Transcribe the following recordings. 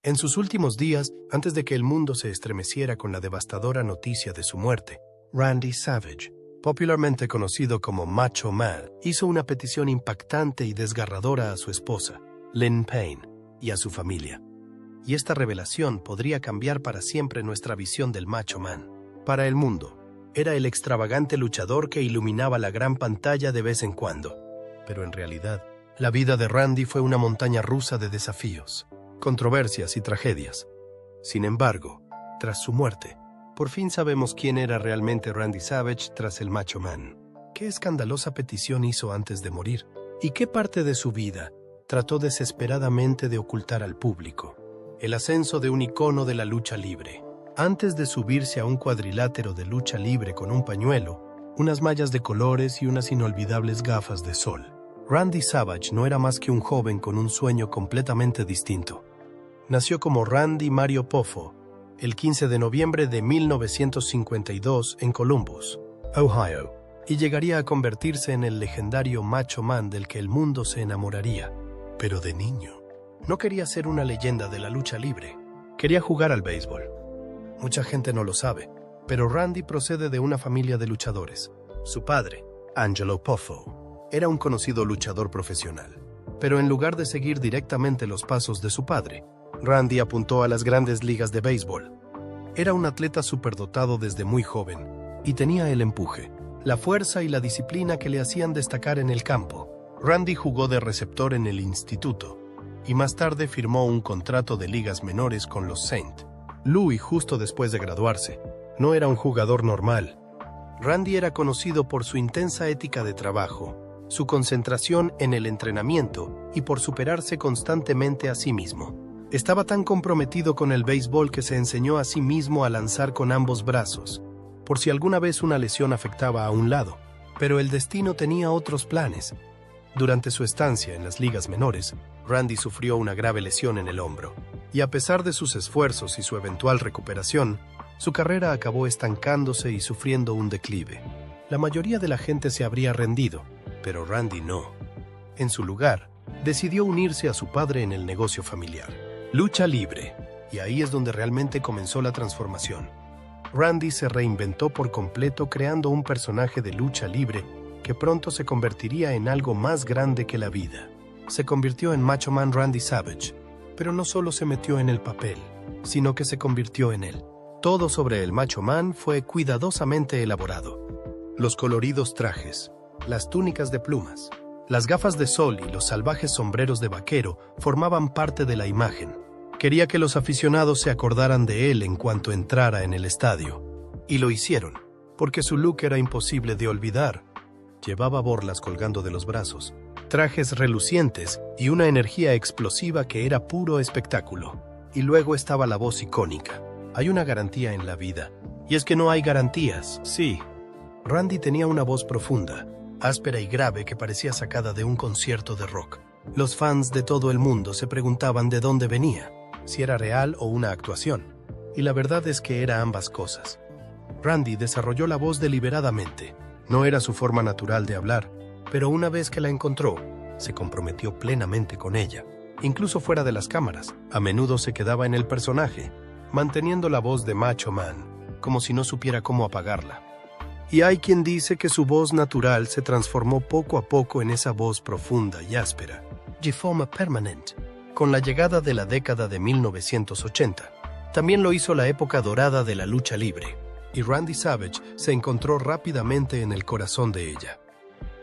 En sus últimos días, antes de que el mundo se estremeciera con la devastadora noticia de su muerte, Randy Savage, popularmente conocido como Macho Man, hizo una petición impactante y desgarradora a su esposa, Lynn Payne, y a su familia. Y esta revelación podría cambiar para siempre nuestra visión del Macho Man. Para el mundo, era el extravagante luchador que iluminaba la gran pantalla de vez en cuando. Pero en realidad, la vida de Randy fue una montaña rusa de desafíos, controversias y tragedias. Sin embargo, tras su muerte, por fin sabemos quién era realmente Randy Savage tras el Macho Man. ¿Qué escandalosa petición hizo antes de morir? ¿Y qué parte de su vida trató desesperadamente de ocultar al público? El ascenso de un icono de la lucha libre. Antes de subirse a un cuadrilátero de lucha libre con un pañuelo, unas mallas de colores y unas inolvidables gafas de sol, Randy Savage no era más que un joven con un sueño completamente distinto. Nació como Randy Mario Poffo el 15 de noviembre de 1952 en Columbus, Ohio, y llegaría a convertirse en el legendario Macho Man del que el mundo se enamoraría. Pero de niño, no quería ser una leyenda de la lucha libre, quería jugar al béisbol. Mucha gente no lo sabe, pero Randy procede de una familia de luchadores. Su padre, Angelo Poffo, era un conocido luchador profesional, pero en lugar de seguir directamente los pasos de su padre, Randy apuntó a las grandes ligas de béisbol. Era un atleta superdotado desde muy joven y tenía el empuje, la fuerza y la disciplina que le hacían destacar en el campo. Randy jugó de receptor en el instituto y más tarde firmó un contrato de ligas menores con los St. Louis justo después de graduarse. No era un jugador normal. Randy era conocido por su intensa ética de trabajo, su concentración en el entrenamiento y por superarse constantemente a sí mismo. Estaba tan comprometido con el béisbol que se enseñó a sí mismo a lanzar con ambos brazos, por si alguna vez una lesión afectaba a un lado. Pero el destino tenía otros planes. Durante su estancia en las ligas menores, Randy sufrió una grave lesión en el hombro, y a pesar de sus esfuerzos y su eventual recuperación, su carrera acabó estancándose y sufriendo un declive. La mayoría de la gente se habría rendido, pero Randy no. En su lugar, decidió unirse a su padre en el negocio familiar. Lucha libre, y ahí es donde realmente comenzó la transformación. Randy se reinventó por completo creando un personaje de lucha libre que pronto se convertiría en algo más grande que la vida. Se convirtió en Macho Man Randy Savage, pero no solo se metió en el papel, sino que se convirtió en él. Todo sobre el Macho Man fue cuidadosamente elaborado. Los coloridos trajes, las túnicas de plumas, las gafas de sol y los salvajes sombreros de vaquero formaban parte de la imagen. Quería que los aficionados se acordaran de él en cuanto entrara en el estadio. Y lo hicieron, porque su look era imposible de olvidar. Llevaba borlas colgando de los brazos, trajes relucientes y una energía explosiva que era puro espectáculo. Y luego estaba la voz icónica. Hay una garantía en la vida, y es que no hay garantías. Sí, Randy tenía una voz profunda, áspera y grave que parecía sacada de un concierto de rock. Los fans de todo el mundo se preguntaban de dónde venía, si era real o una actuación, y la verdad es que era ambas cosas. Randy desarrolló la voz deliberadamente. No era su forma natural de hablar, pero una vez que la encontró, se comprometió plenamente con ella. Incluso fuera de las cámaras, a menudo se quedaba en el personaje, manteniendo la voz de Macho Man, como si no supiera cómo apagarla. Y hay quien dice que su voz natural se transformó poco a poco en esa voz profunda y áspera, de forma permanente, con la llegada de la década de 1980. También lo hizo la época dorada de la lucha libre, y Randy Savage se encontró rápidamente en el corazón de ella.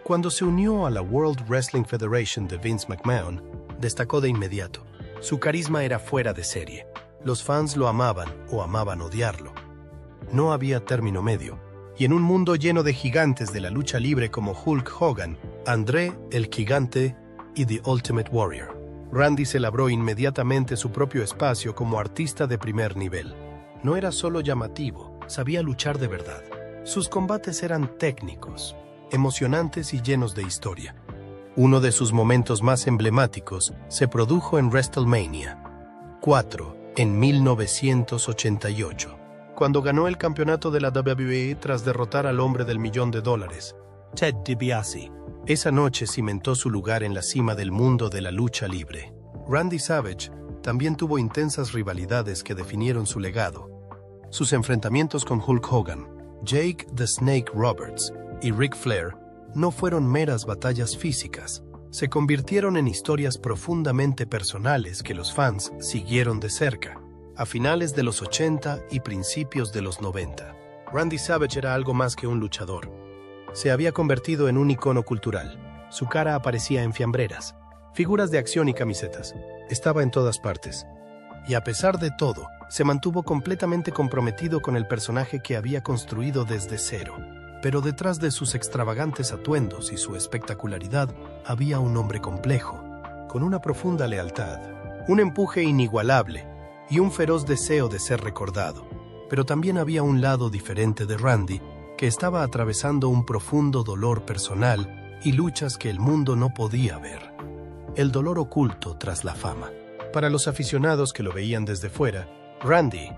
Cuando se unió a la World Wrestling Federation de Vince McMahon, destacó de inmediato. Su carisma era fuera de serie. Los fans lo amaban o amaban odiarlo. No había término medio, y en un mundo lleno de gigantes de la lucha libre como Hulk Hogan, André el Gigante y The Ultimate Warrior, Randy se labró inmediatamente su propio espacio como artista de primer nivel. No era solo llamativo, sabía luchar de verdad. Sus combates eran técnicos, emocionantes y llenos de historia. Uno de sus momentos más emblemáticos se produjo en WrestleMania 4 en 1988, cuando ganó el campeonato de la WWE tras derrotar al hombre del $1.000.000, Ted DiBiase. Esa noche cimentó su lugar en la cima del mundo de la lucha libre. Randy Savage también tuvo intensas rivalidades que definieron su legado. Sus enfrentamientos con Hulk Hogan, Jake the Snake Roberts y Ric Flair no fueron meras batallas físicas, se convirtieron en historias profundamente personales que los fans siguieron de cerca. A finales de los 80 y principios de los 90, Randy Savage era algo más que un luchador. Se había convertido en un icono cultural. Su cara aparecía en fiambreras, figuras de acción y camisetas. Estaba en todas partes. Y a pesar de todo, se mantuvo completamente comprometido con el personaje que había construido desde cero. Pero detrás de sus extravagantes atuendos y su espectacularidad había un hombre complejo, con una profunda lealtad, un empuje inigualable y un feroz deseo de ser recordado. Pero también había un lado diferente de Randy, que estaba atravesando un profundo dolor personal y luchas que el mundo no podía ver. El dolor oculto tras la fama. Para los aficionados que lo veían desde fuera, Randy,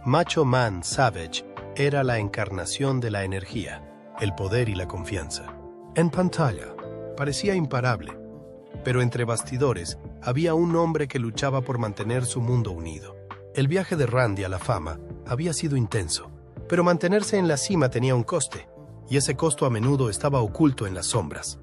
Macho Man Savage, era la encarnación de la energía, el poder y la confianza. En pantalla, parecía imparable, pero entre bastidores había un hombre que luchaba por mantener su mundo unido. El viaje de Randy a la fama había sido intenso, pero mantenerse en la cima tenía un coste, y ese costo a menudo estaba oculto en las sombras.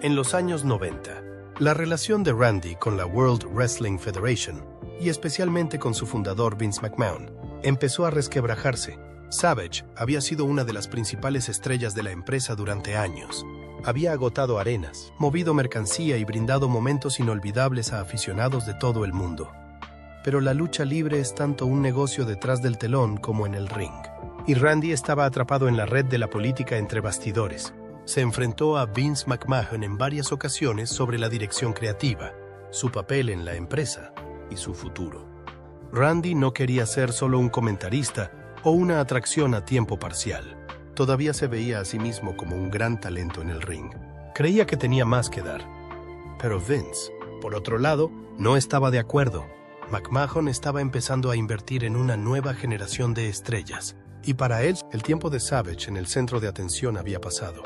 En los años 90, la relación de Randy con la World Wrestling Federation, y especialmente con su fundador Vince McMahon, empezó a resquebrajarse. Savage había sido una de las principales estrellas de la empresa durante años. Había agotado arenas, movido mercancía y brindado momentos inolvidables a aficionados de todo el mundo. Pero la lucha libre es tanto un negocio detrás del telón como en el ring. Y Randy estaba atrapado en la red de la política entre bastidores. Se enfrentó a Vince McMahon en varias ocasiones sobre la dirección creativa, su papel en la empresa y su futuro. Randy no quería ser solo un comentarista o una atracción a tiempo parcial. Todavía se veía a sí mismo como un gran talento en el ring. Creía que tenía más que dar. Pero Vince, por otro lado, no estaba de acuerdo. McMahon estaba empezando a invertir en una nueva generación de estrellas, y para él, el tiempo de Savage en el centro de atención había pasado.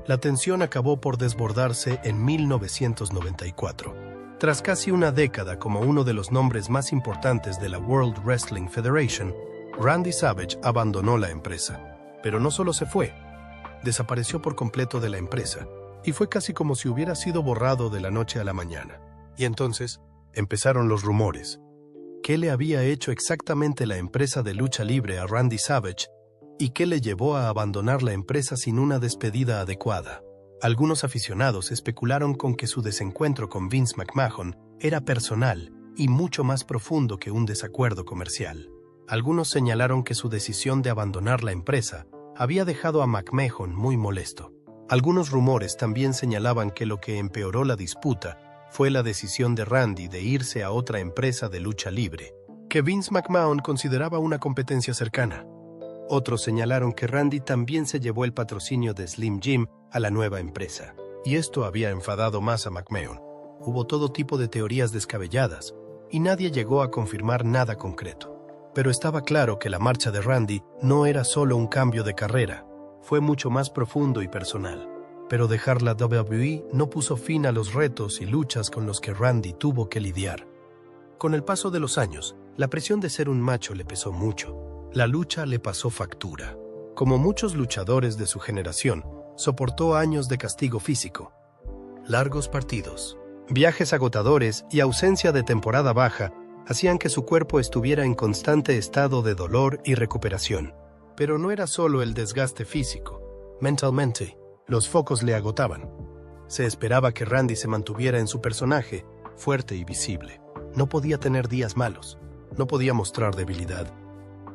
La tensión acabó por desbordarse en 1994. Tras casi una década como uno de los nombres más importantes de la World Wrestling Federation, Randy Savage abandonó la empresa. Pero no solo se fue, desapareció por completo de la empresa, y fue casi como si hubiera sido borrado de la noche a la mañana. Y entonces empezaron los rumores. ¿Qué le había hecho exactamente la empresa de lucha libre a Randy Savage y qué le llevó a abandonar la empresa sin una despedida adecuada? Algunos aficionados especularon con que su desencuentro con Vince McMahon era personal y mucho más profundo que un desacuerdo comercial. Algunos señalaron que su decisión de abandonar la empresa había dejado a McMahon muy molesto. Algunos rumores también señalaban que lo que empeoró la disputa fue la decisión de Randy de irse a otra empresa de lucha libre, que Vince McMahon consideraba una competencia cercana. Otros señalaron que Randy también se llevó el patrocinio de Slim Jim a la nueva empresa, y esto había enfadado más a McMahon. Hubo todo tipo de teorías descabelladas, y nadie llegó a confirmar nada concreto. Pero estaba claro que la marcha de Randy no era solo un cambio de carrera, fue mucho más profundo y personal. Pero dejar la WWE no puso fin a los retos y luchas con los que Randy tuvo que lidiar. Con el paso de los años, la presión de ser un macho le pesó mucho. La lucha le pasó factura. Como muchos luchadores de su generación, soportó años de castigo físico, largos partidos, viajes agotadores y ausencia de temporada baja hacían que su cuerpo estuviera en constante estado de dolor y recuperación. Pero no era solo el desgaste físico. Mentalmente, los focos le agotaban. Se esperaba que Randy se mantuviera en su personaje, fuerte y visible. No podía tener días malos. No podía mostrar debilidad.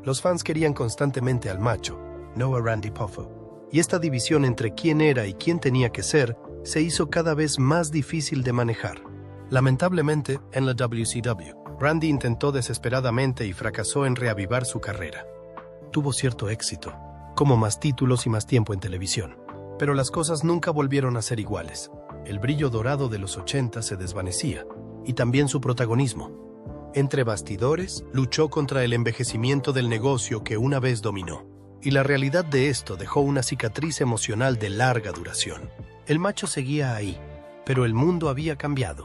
Los fans querían constantemente al macho, no a Randy Poffo. Y esta división entre quién era y quién tenía que ser se hizo cada vez más difícil de manejar. Lamentablemente, en la WCW, Randy intentó desesperadamente y fracasó en reavivar su carrera. Tuvo cierto éxito, como más títulos y más tiempo en televisión. Pero las cosas nunca volvieron a ser iguales. El brillo dorado de los 80 se desvanecía, y también su protagonismo. Entre bastidores, luchó contra el envejecimiento del negocio que una vez dominó. Y la realidad de esto dejó una cicatriz emocional de larga duración. El macho seguía ahí, pero el mundo había cambiado.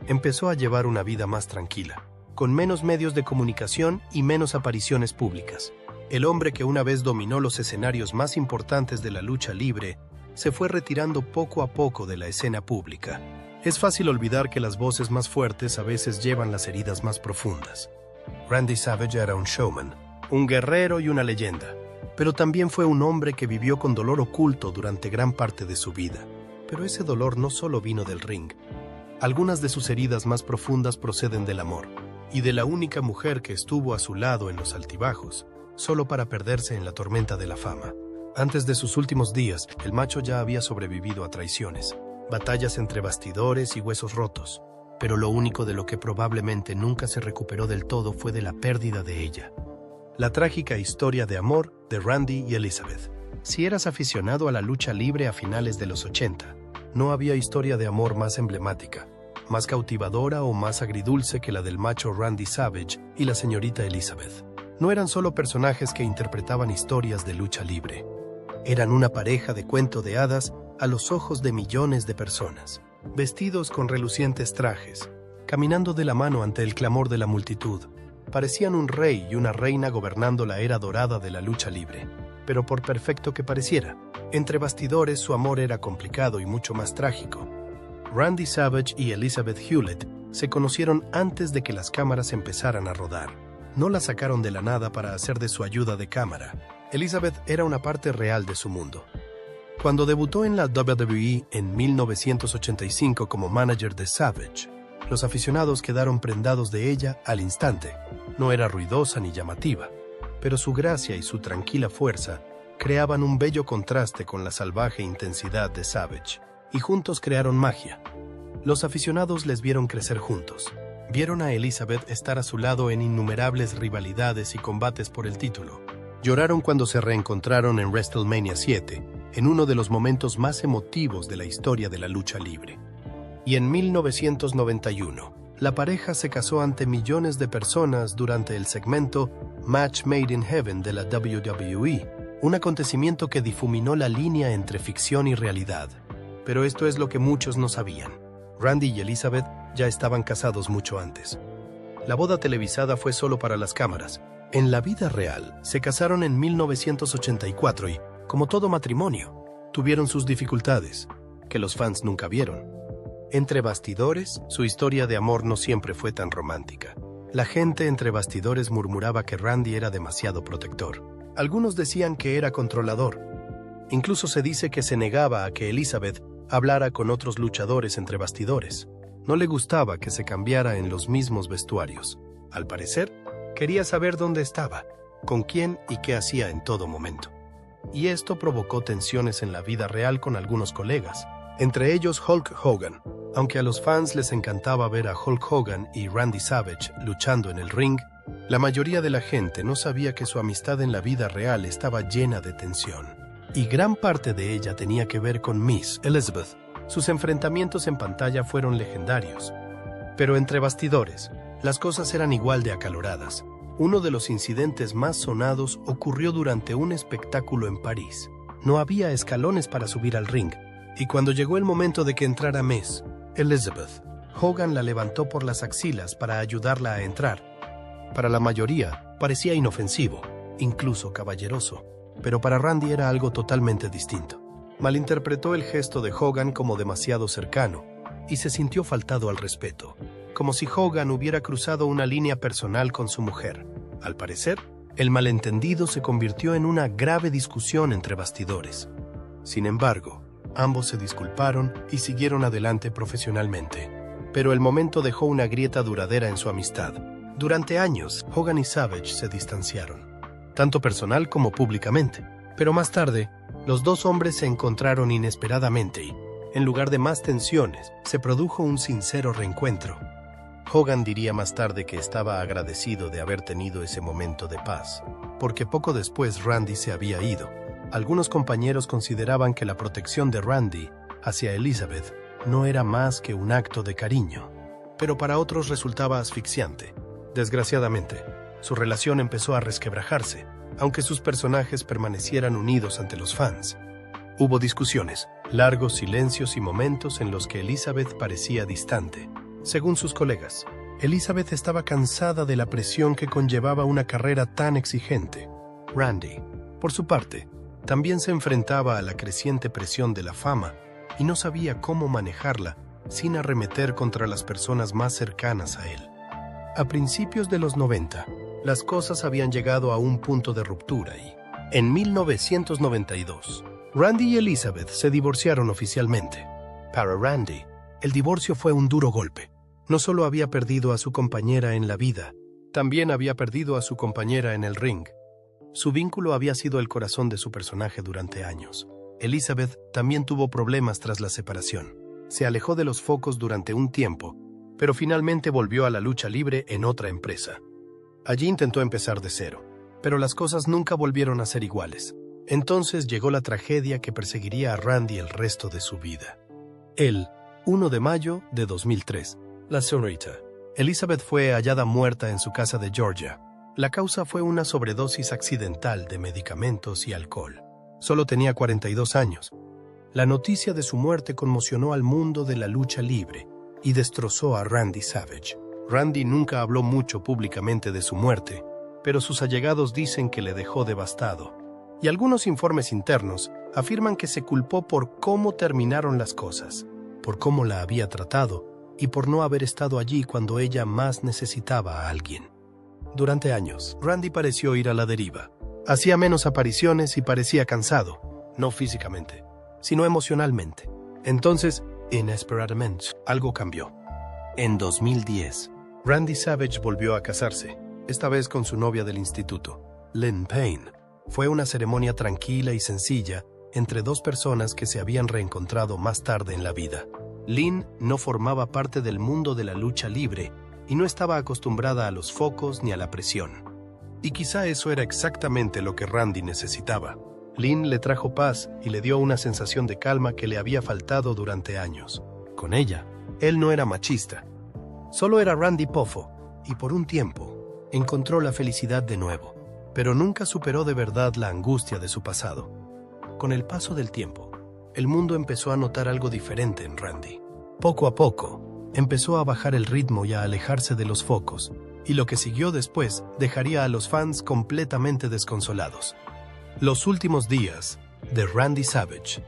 Empezó a llevar una vida más tranquila. con menos medios de comunicación y menos apariciones públicas. El hombre que una vez dominó los escenarios más importantes de la lucha libre se fue retirando poco a poco de la escena pública. Es fácil olvidar que las voces más fuertes a veces llevan las heridas más profundas. Randy Savage era un showman, un guerrero y una leyenda, pero también fue un hombre que vivió con dolor oculto durante gran parte de su vida. Pero ese dolor no solo vino del ring. Algunas de sus heridas más profundas proceden del amor, y de la única mujer que estuvo a su lado en los altibajos, solo para perderse en la tormenta de la fama. Antes de sus últimos días, el macho ya había sobrevivido a traiciones, batallas entre bastidores y huesos rotos, pero lo único de lo que probablemente nunca se recuperó del todo fue de la pérdida de ella. La trágica historia de amor de Randy y Elizabeth. Si eras aficionado a la lucha libre a finales de los 80, no había historia de amor más emblemática, más cautivadora o más agridulce que la del macho Randy Savage y la señorita Elizabeth. No eran solo personajes que interpretaban historias de lucha libre. Eran una pareja de cuento de hadas a los ojos de millones de personas, vestidos con relucientes trajes, caminando de la mano ante el clamor de la multitud. Parecían un rey y una reina gobernando la era dorada de la lucha libre. Pero por perfecto que pareciera, entre bastidores su amor era complicado y mucho más trágico. Randy Savage y Elizabeth Hewlett se conocieron antes de que las cámaras empezaran a rodar. No la sacaron de la nada para hacer de su ayuda de cámara. Elizabeth era una parte real de su mundo. Cuando debutó en la WWE en 1985 como manager de Savage, los aficionados quedaron prendados de ella al instante. No era ruidosa ni llamativa, pero su gracia y su tranquila fuerza creaban un bello contraste con la salvaje intensidad de Savage, y juntos crearon magia. Los aficionados les vieron crecer juntos. Vieron a Elizabeth estar a su lado en innumerables rivalidades y combates por el título. Lloraron cuando se reencontraron en WrestleMania 7, en uno de los momentos más emotivos de la historia de la lucha libre. Y en 1991, la pareja se casó ante millones de personas durante el segmento Match Made in Heaven de la WWE, un acontecimiento que difuminó la línea entre ficción y realidad. Pero esto es lo que muchos no sabían. Randy y Elizabeth ya estaban casados mucho antes. La boda televisada fue solo para las cámaras. En la vida real, se casaron en 1984 y, como todo matrimonio, tuvieron sus dificultades, que los fans nunca vieron. Entre bastidores, su historia de amor no siempre fue tan romántica. La gente entre bastidores murmuraba que Randy era demasiado protector. Algunos decían que era controlador. Incluso se dice que se negaba a que Elizabeth hablara con otros luchadores entre bastidores. No le gustaba que se cambiara en los mismos vestuarios. Al parecer, quería saber dónde estaba, con quién y qué hacía en todo momento. Y esto provocó tensiones en la vida real con algunos colegas, entre ellos Hulk Hogan. Aunque a los fans les encantaba ver a Hulk Hogan y Randy Savage luchando en el ring, la mayoría de la gente no sabía que su amistad en la vida real estaba llena de tensión. Y gran parte de ella tenía que ver con Miss Elizabeth. Sus enfrentamientos en pantalla fueron legendarios. Pero entre bastidores, las cosas eran igual de acaloradas. Uno de los incidentes más sonados ocurrió durante un espectáculo en París. No había escalones para subir al ring, y cuando llegó el momento de que entrara Miss Elizabeth, Hogan la levantó por las axilas para ayudarla a entrar. Para la mayoría, parecía inofensivo, incluso caballeroso, pero para Randy era algo totalmente distinto. Malinterpretó el gesto de Hogan como demasiado cercano y se sintió faltado al respeto, como si Hogan hubiera cruzado una línea personal con su mujer. Al parecer, el malentendido se convirtió en una grave discusión entre bastidores. Sin embargo, ambos se disculparon y siguieron adelante profesionalmente. Pero el momento dejó una grieta duradera en su amistad. Durante años, Hogan y Savage se distanciaron, tanto personal como públicamente. Pero más tarde, los dos hombres se encontraron inesperadamente y, en lugar de más tensiones, se produjo un sincero reencuentro. Hogan diría más tarde que estaba agradecido de haber tenido ese momento de paz, porque poco después Randy se había ido. Algunos compañeros consideraban que la protección de Randy hacia Elizabeth no era más que un acto de cariño, pero para otros resultaba asfixiante. Desgraciadamente, su relación empezó a resquebrajarse, aunque sus personajes permanecieran unidos ante los fans. Hubo discusiones, largos silencios y momentos en los que Elizabeth parecía distante. Según sus colegas, Elizabeth estaba cansada de la presión que conllevaba una carrera tan exigente. Randy, por su parte, también se enfrentaba a la creciente presión de la fama y no sabía cómo manejarla sin arremeter contra las personas más cercanas a él. A principios de los 90, las cosas habían llegado a un punto de ruptura y, en 1992, Randy y Elizabeth se divorciaron oficialmente. Para Randy, el divorcio fue un duro golpe. No solo había perdido a su compañera en la vida, también había perdido a su compañera en el ring. Su vínculo había sido el corazón de su personaje durante años. Elizabeth también tuvo problemas tras la separación. Se alejó de los focos durante un tiempo, pero finalmente volvió a la lucha libre en otra empresa. Allí intentó empezar de cero, pero las cosas nunca volvieron a ser iguales. Entonces llegó la tragedia que perseguiría a Randy el resto de su vida. El 1 de mayo de 2003, la señorita Elizabeth fue hallada muerta en su casa de Georgia. La causa fue una sobredosis accidental de medicamentos y alcohol. Solo tenía 42 años. La noticia de su muerte conmocionó al mundo de la lucha libre y destrozó a Randy Savage. Randy nunca habló mucho públicamente de su muerte, pero sus allegados dicen que le dejó devastado. Y algunos informes internos afirman que se culpó por cómo terminaron las cosas, por cómo la había tratado y por no haber estado allí cuando ella más necesitaba a alguien. Durante años, Randy pareció ir a la deriva. Hacía menos apariciones y parecía cansado, no físicamente, sino emocionalmente. Entonces, inesperadamente, algo cambió. En 2010, Randy Savage volvió a casarse, esta vez con su novia del instituto, Lynn Payne. Fue una ceremonia tranquila y sencilla entre dos personas que se habían reencontrado más tarde en la vida. Lynn no formaba parte del mundo de la lucha libre y no estaba acostumbrada a los focos ni a la presión. Y quizá eso era exactamente lo que Randy necesitaba. Lynn le trajo paz y le dio una sensación de calma que le había faltado durante años. Con ella, él no era machista. Solo era Randy Poffo, y por un tiempo, encontró la felicidad de nuevo, pero nunca superó de verdad la angustia de su pasado. Con el paso del tiempo, el mundo empezó a notar algo diferente en Randy. Poco a poco, empezó a bajar el ritmo y a alejarse de los focos, y lo que siguió después dejaría a los fans completamente desconsolados. Los últimos días de Randy Savage.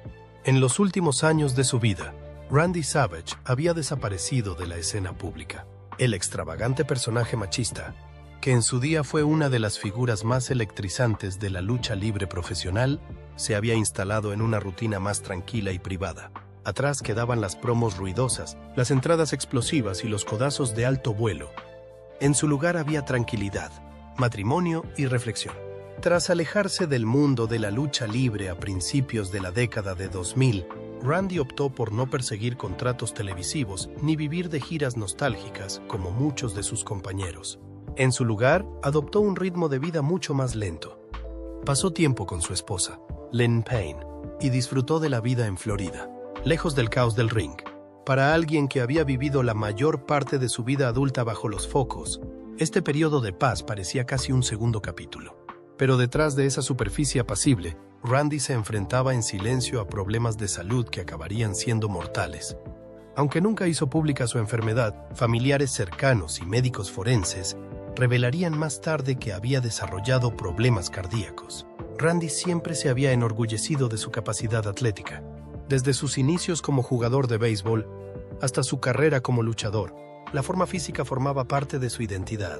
En los últimos años de su vida, Randy Savage había desaparecido de la escena pública. El extravagante personaje machista, que en su día fue una de las figuras más electrizantes de la lucha libre profesional, se había instalado en una rutina más tranquila y privada. Atrás quedaban las promos ruidosas, las entradas explosivas y los codazos de alto vuelo. En su lugar había tranquilidad, matrimonio y reflexión. Tras alejarse del mundo de la lucha libre a principios de la década de 2000, Randy optó por no perseguir contratos televisivos ni vivir de giras nostálgicas como muchos de sus compañeros. En su lugar, adoptó un ritmo de vida mucho más lento. Pasó tiempo con su esposa, Lynn Payne, y disfrutó de la vida en Florida, lejos del caos del ring. Para alguien que había vivido la mayor parte de su vida adulta bajo los focos, este periodo de paz parecía casi un segundo capítulo. Pero detrás de esa superficie apacible, Randy se enfrentaba en silencio a problemas de salud que acabarían siendo mortales. Aunque nunca hizo pública su enfermedad, familiares cercanos y médicos forenses revelarían más tarde que había desarrollado problemas cardíacos. Randy siempre se había enorgullecido de su capacidad atlética. Desde sus inicios como jugador de béisbol hasta su carrera como luchador, la forma física formaba parte de su identidad.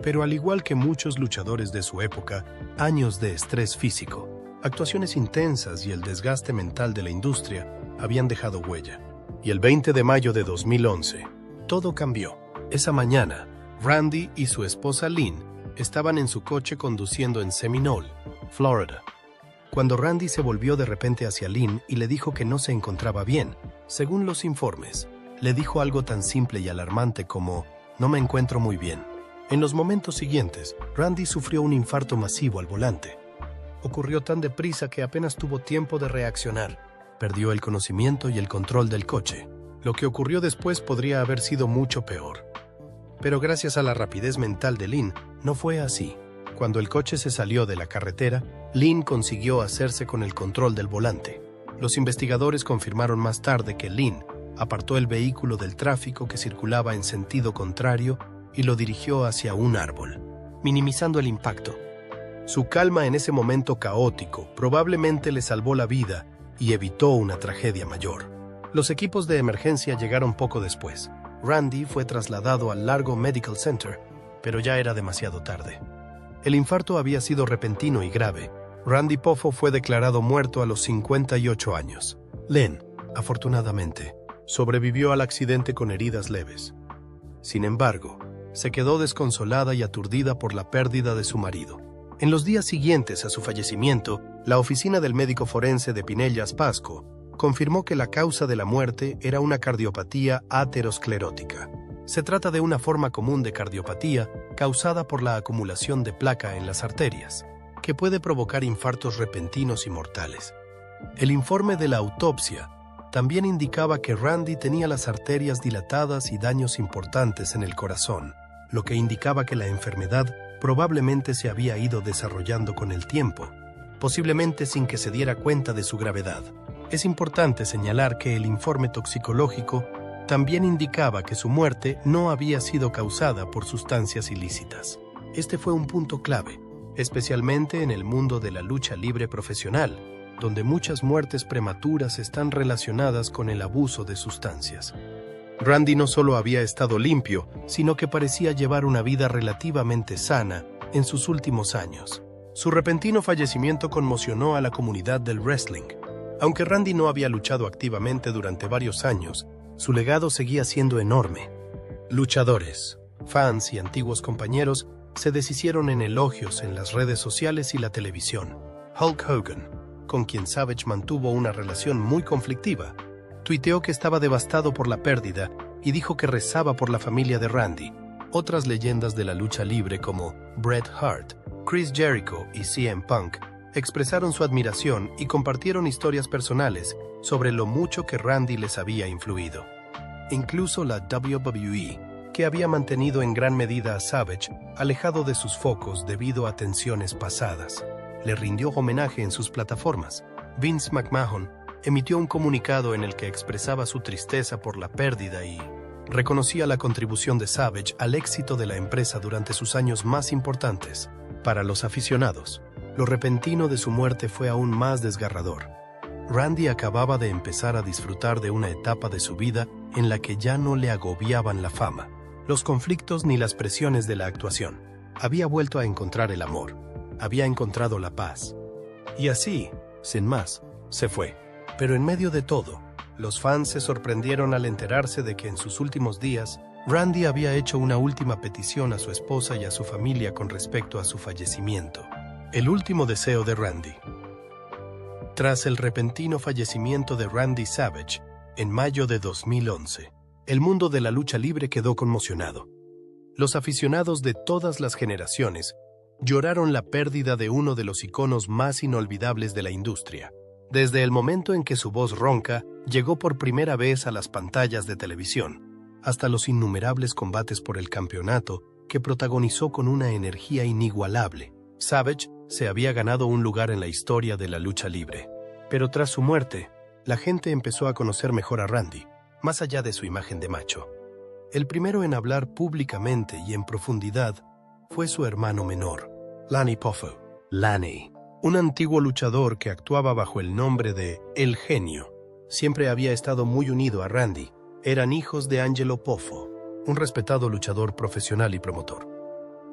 Pero al igual que muchos luchadores de su época, años de estrés físico, actuaciones intensas y el desgaste mental de la industria habían dejado huella. Y el 20 de mayo de 2011, todo cambió. Esa mañana, Randy y su esposa Lynn estaban en su coche conduciendo en Seminole, Florida, cuando Randy se volvió de repente hacia Lynn y le dijo que no se encontraba bien. Según los informes, le dijo algo tan simple y alarmante como «no me encuentro muy bien». En los momentos siguientes, Randy sufrió un infarto masivo al volante. Ocurrió tan deprisa que apenas tuvo tiempo de reaccionar. Perdió el conocimiento y el control del coche. Lo que ocurrió después podría haber sido mucho peor. Pero gracias a la rapidez mental de Lynn, no fue así. Cuando el coche se salió de la carretera, Lynn consiguió hacerse con el control del volante. Los investigadores confirmaron más tarde que Lynn apartó el vehículo del tráfico que circulaba en sentido contrario y lo dirigió hacia un árbol, minimizando el impacto. Su calma en ese momento caótico probablemente le salvó la vida y evitó una tragedia mayor. Los equipos de emergencia llegaron poco después. Randy fue trasladado al Largo Medical Center, pero ya era demasiado tarde. El infarto había sido repentino y grave. Randy Poffo fue declarado muerto a los 58 años. Lynn, afortunadamente, sobrevivió al accidente con heridas leves. Sin embargo, se quedó desconsolada y aturdida por la pérdida de su marido. En los días siguientes a su fallecimiento, la oficina del médico forense de Pinellas Pasco confirmó que la causa de la muerte era una cardiopatía aterosclerótica. Se trata de una forma común de cardiopatía causada por la acumulación de placa en las arterias, que puede provocar infartos repentinos y mortales. El informe de la autopsia también indicaba que Randy tenía las arterias dilatadas y daños importantes en el corazón, lo que indicaba que la enfermedad probablemente se había ido desarrollando con el tiempo, posiblemente sin que se diera cuenta de su gravedad. Es importante señalar que el informe toxicológico también indicaba que su muerte no había sido causada por sustancias ilícitas. Este fue un punto clave, especialmente en el mundo de la lucha libre profesional, donde muchas muertes prematuras están relacionadas con el abuso de sustancias. Randy no solo había estado limpio, sino que parecía llevar una vida relativamente sana en sus últimos años. Su repentino fallecimiento conmocionó a la comunidad del wrestling. Aunque Randy no había luchado activamente durante varios años, su legado seguía siendo enorme. Luchadores, fans y antiguos compañeros se deshicieron en elogios en las redes sociales y la televisión. Hulk Hogan, con quien Savage mantuvo una relación muy conflictiva, tuiteó que estaba devastado por la pérdida y dijo que rezaba por la familia de Randy. Otras leyendas de la lucha libre como Bret Hart, Chris Jericho y CM Punk expresaron su admiración y compartieron historias personales sobre lo mucho que Randy les había influido. Incluso la WWE, que había mantenido en gran medida a Savage alejado de sus focos debido a tensiones pasadas, le rindió homenaje en sus plataformas. Vince McMahon emitió un comunicado en el que expresaba su tristeza por la pérdida y reconocía la contribución de Savage al éxito de la empresa durante sus años más importantes. Para los aficionados, lo repentino de su muerte fue aún más desgarrador. Randy acababa de empezar a disfrutar de una etapa de su vida en la que ya no le agobiaban la fama, los conflictos ni las presiones de la actuación. Había vuelto a encontrar el amor, había encontrado la paz. Y así, sin más, se fue. Pero en medio de todo, los fans se sorprendieron al enterarse de que en sus últimos días, Randy había hecho una última petición a su esposa y a su familia con respecto a su fallecimiento. El último deseo de Randy. Tras el repentino fallecimiento de Randy Savage, en mayo de 2011, el mundo de la lucha libre quedó conmocionado. Los aficionados de todas las generaciones lloraron la pérdida de uno de los iconos más inolvidables de la industria. Desde el momento en que su voz ronca llegó por primera vez a las pantallas de televisión, hasta los innumerables combates por el campeonato que protagonizó con una energía inigualable, Savage se había ganado un lugar en la historia de la lucha libre. Pero tras su muerte, la gente empezó a conocer mejor a Randy, más allá de su imagen de macho. El primero en hablar públicamente y en profundidad fue su hermano menor, Lanny Poffo. Lanny, un antiguo luchador que actuaba bajo el nombre de El Genio, siempre había estado muy unido a Randy. Eran hijos de Angelo Poffo, un respetado luchador profesional y promotor.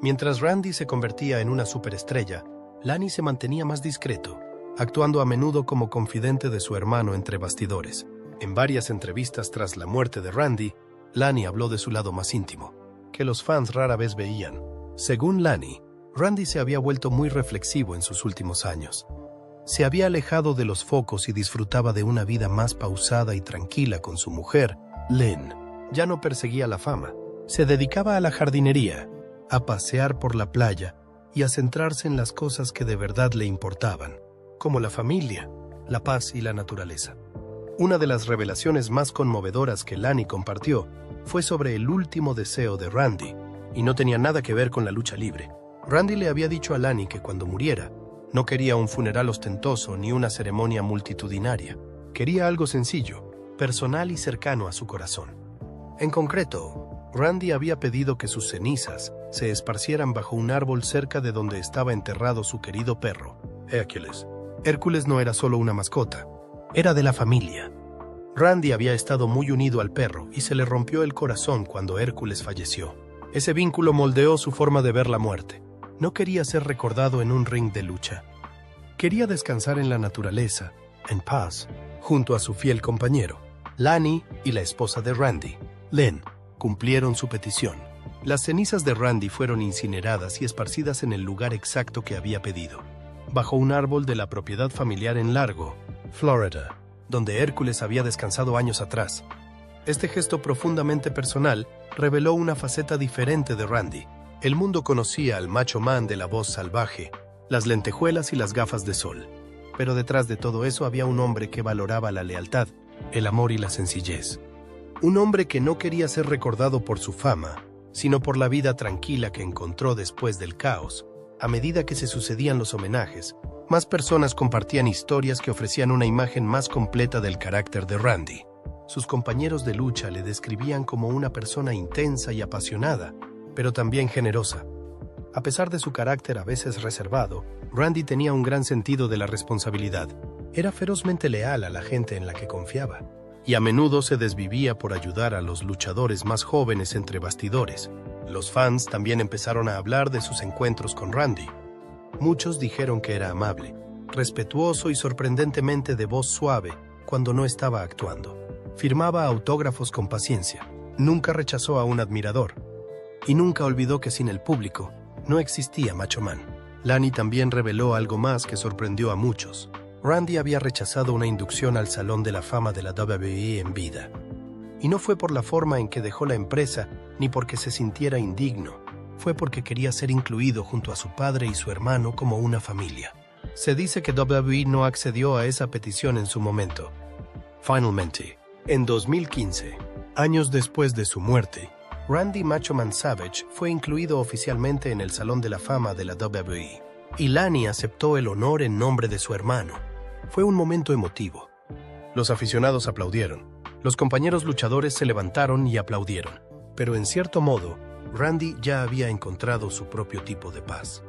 Mientras Randy se convertía en una superestrella, Lanny se mantenía más discreto, actuando a menudo como confidente de su hermano entre bastidores. En varias entrevistas tras la muerte de Randy, Lanny habló de su lado más íntimo, que los fans rara vez veían. Según Lanny, Randy se había vuelto muy reflexivo en sus últimos años. Se había alejado de los focos y disfrutaba de una vida más pausada y tranquila con su mujer, Lynn. Ya no perseguía la fama. Se dedicaba a la jardinería, a pasear por la playa y a centrarse en las cosas que de verdad le importaban, como la familia, la paz y la naturaleza. Una de las revelaciones más conmovedoras que Lanny compartió fue sobre el último deseo de Randy, y no tenía nada que ver con la lucha libre. Randy le había dicho a Lanny que cuando muriera, no quería un funeral ostentoso ni una ceremonia multitudinaria. Quería algo sencillo, personal y cercano a su corazón. En concreto, Randy había pedido que sus cenizas se esparcieran bajo un árbol cerca de donde estaba enterrado su querido perro, Hércules. Hércules no era solo una mascota, era de la familia. Randy había estado muy unido al perro y se le rompió el corazón cuando Hércules falleció. Ese vínculo moldeó su forma de ver la muerte. No quería ser recordado en un ring de lucha. Quería descansar en la naturaleza, en paz, junto a su fiel compañero. Lani y la esposa de Randy, Lynn, cumplieron su petición. Las cenizas de Randy fueron incineradas y esparcidas en el lugar exacto que había pedido, bajo un árbol de la propiedad familiar en Largo, Florida, donde Hércules había descansado años atrás. Este gesto profundamente personal reveló una faceta diferente de Randy. El mundo conocía al macho man de la voz salvaje, las lentejuelas y las gafas de sol. Pero detrás de todo eso había un hombre que valoraba la lealtad, el amor y la sencillez. Un hombre que no quería ser recordado por su fama, sino por la vida tranquila que encontró después del caos. A medida que se sucedían los homenajes, más personas compartían historias que ofrecían una imagen más completa del carácter de Randy. Sus compañeros de lucha le describían como una persona intensa y apasionada, pero también generosa. A pesar de su carácter a veces reservado, Randy tenía un gran sentido de la responsabilidad. Era ferozmente leal a la gente en la que confiaba, y a menudo se desvivía por ayudar a los luchadores más jóvenes entre bastidores. Los fans también empezaron a hablar de sus encuentros con Randy. Muchos dijeron que era amable, respetuoso y sorprendentemente de voz suave cuando no estaba actuando. Firmaba autógrafos con paciencia, nunca rechazó a un admirador, y nunca olvidó que sin el público no existía Macho Man. Lani también reveló algo más que sorprendió a muchos. Randy había rechazado una inducción al Salón de la Fama de la WWE en vida. Y no fue por la forma en que dejó la empresa, ni porque se sintiera indigno. Fue porque quería ser incluido junto a su padre y su hermano como una familia. Se dice que WWE no accedió a esa petición en su momento. Finalmente, en 2015, años después de su muerte, Randy Macho Man Savage fue incluido oficialmente en el Salón de la Fama de la WWE. Y Lani aceptó el honor en nombre de su hermano. Fue un momento emotivo. Los aficionados aplaudieron. Los compañeros luchadores se levantaron y aplaudieron. Pero en cierto modo, Randy ya había encontrado su propio tipo de paz.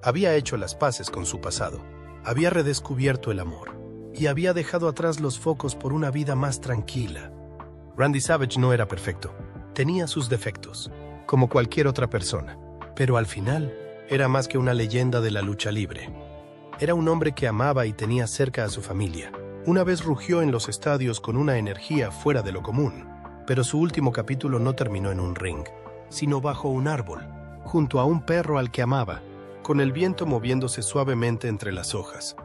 Había hecho las paces con su pasado. Había redescubierto el amor. Y había dejado atrás los focos por una vida más tranquila. Randy Savage no era perfecto. Tenía sus defectos, como cualquier otra persona. Pero al final, era más que una leyenda de la lucha libre. Era un hombre que amaba y tenía cerca a su familia. Una vez rugió en los estadios con una energía fuera de lo común, pero su último capítulo no terminó en un ring, sino bajo un árbol, junto a un perro al que amaba, con el viento moviéndose suavemente entre las hojas.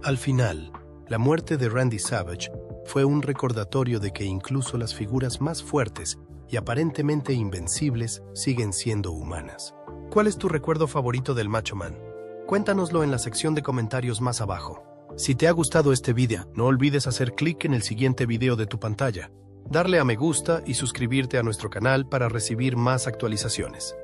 Al final, la muerte de Randy Savage fue un recordatorio de que incluso las figuras más fuertes y aparentemente invencibles siguen siendo humanas. ¿Cuál es tu recuerdo favorito del Macho Man? Cuéntanoslo en la sección de comentarios más abajo. Si te ha gustado este video, no olvides hacer clic en el siguiente video de tu pantalla, darle a me gusta y suscribirte a nuestro canal para recibir más actualizaciones.